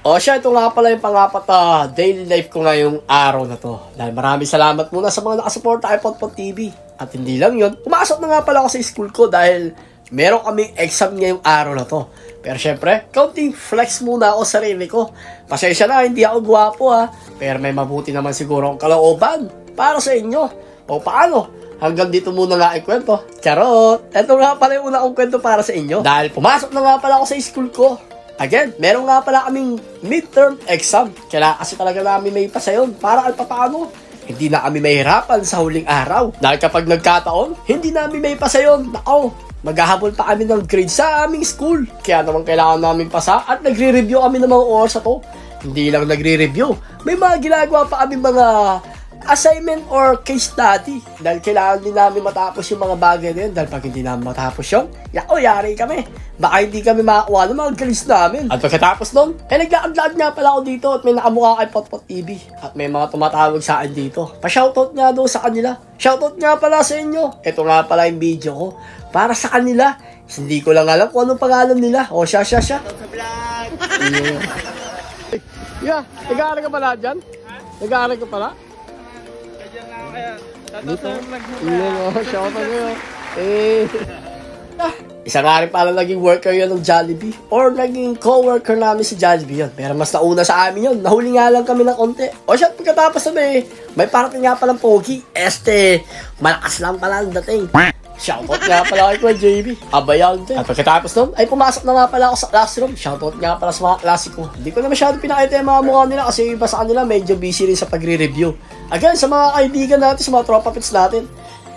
O siya, ito nga pala yung pang-apat na daily life ko ngayong araw na to. Dahil maraming salamat muna sa mga nakasuporta kay Potpot TV. At hindi lang yun, pumasok na nga pala ako sa school ko dahil meron kaming exam ngayong araw na to. Pero syempre, counting flex muna ako sa sarili ko. Pasensya na, hindi ako gwapo ha. Pero may mabuti naman siguro ang kalooban para sa inyo. O paano? Hanggang dito muna nga ikwento. Charot! Ito nga pala yung una kong kwento para sa inyo. Dahil pumasok na nga pala ako sa school ko. Again, meron nga pala kaming midterm exam. Kailangan kasi talaga namin may pasa yun para paano. Hindi na kami mahirapan sa huling araw. Dahil kapag nagkataon, hindi namin may pasa yun. Nako, maghahabol pa kami ng grade sa aming school. Kaya naman kailangan namin pasa at nagre-review kami ng mga oras na to. Hindi lang nagre-review. May mga ginagawa pa kami mga assignment or case study. Dahil kailangan din namin matapos yung mga bagay na yun. Dahil pag hindi namin matapos yun, yari kami. Baka hindi kami makakuha ng mga grades namin. At pagkatapos nun, naglaad-laad nga pala ako dito at may nakamukha kay Potpot TV. At may mga tumatawag sa akin dito. Pa-shoutout nga daw sa kanila. Shoutout nga pala sa inyo. Ito nga pala yung video ko. Para sa kanila. Hindi ko lang alam kung anong pangalan nila. O siya. Shoutout sa vlog. Yeah, nag-aaral ka pala dyan? Nag-aaral ka pala? Dito. Shoutout kayo. Isa nga rin pala naging worker yun ng Jollibee or naging co-worker namin si Jollibee yun. Pero mas nauna sa amin yun. Nahuli nga lang kami ng konti. O siya, pagkatapos namin, may parating nga palang pogi. Malakas lang pala ang dating. Shoutout nga pala kay Kuya JB. Abayan din. At pagkatapos nun, ay pumasok na nga pala ako sa classroom. Shoutout nga pala sa mga klase ko. Hindi ko na masyado pinakita yung mga mukha nila kasi iba sa kanila medyo busy rin sa pagre-review. Again, sa mga kaibigan natin, sa mga tropa pits natin,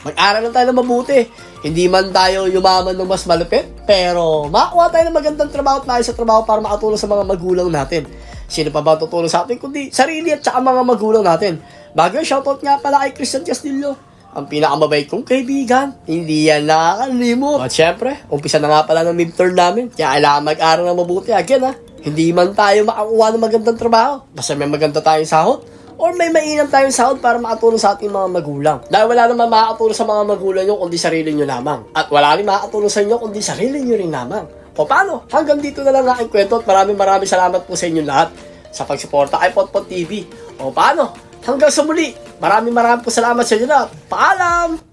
mag-aral lang tayo ng mabuti. Hindi man tayo yumaman ng mas malupit, pero makakuha tayo ng magandang trabaho at maayos sa trabaho para makatulong sa mga magulang natin. Sino pa ba tutulong sa atin kundi sarili at saka mga magulang natin. Bago yun, shoutout nga pala kay Christian Castillo, ang pinakamabait kong kaibigan. Hindi yan nakakalimot. At syempre, umpisa na nga pala ng midterm namin. Kaya kailangan mag-aral ng mabuti. Again hindi man tayo makakuha ng magandang trabaho. Basta may maganda tayong sahod. Or may mainam tayong sahod para makatulong sa ating mga magulang. Dahil wala naman makakatulong sa mga magulang nyo kundi sarili nyo lamang. At wala rin makakatulong sa inyo kundi sarili nyo rin lamang. O paano? Hanggang dito na lang aking kwento at maraming salamat po sa inyo lahat sa pagsuporta kay Potpot TV. O paano? Hanggang sa muli. Maraming po salamat sa inyo lahat. Paalam!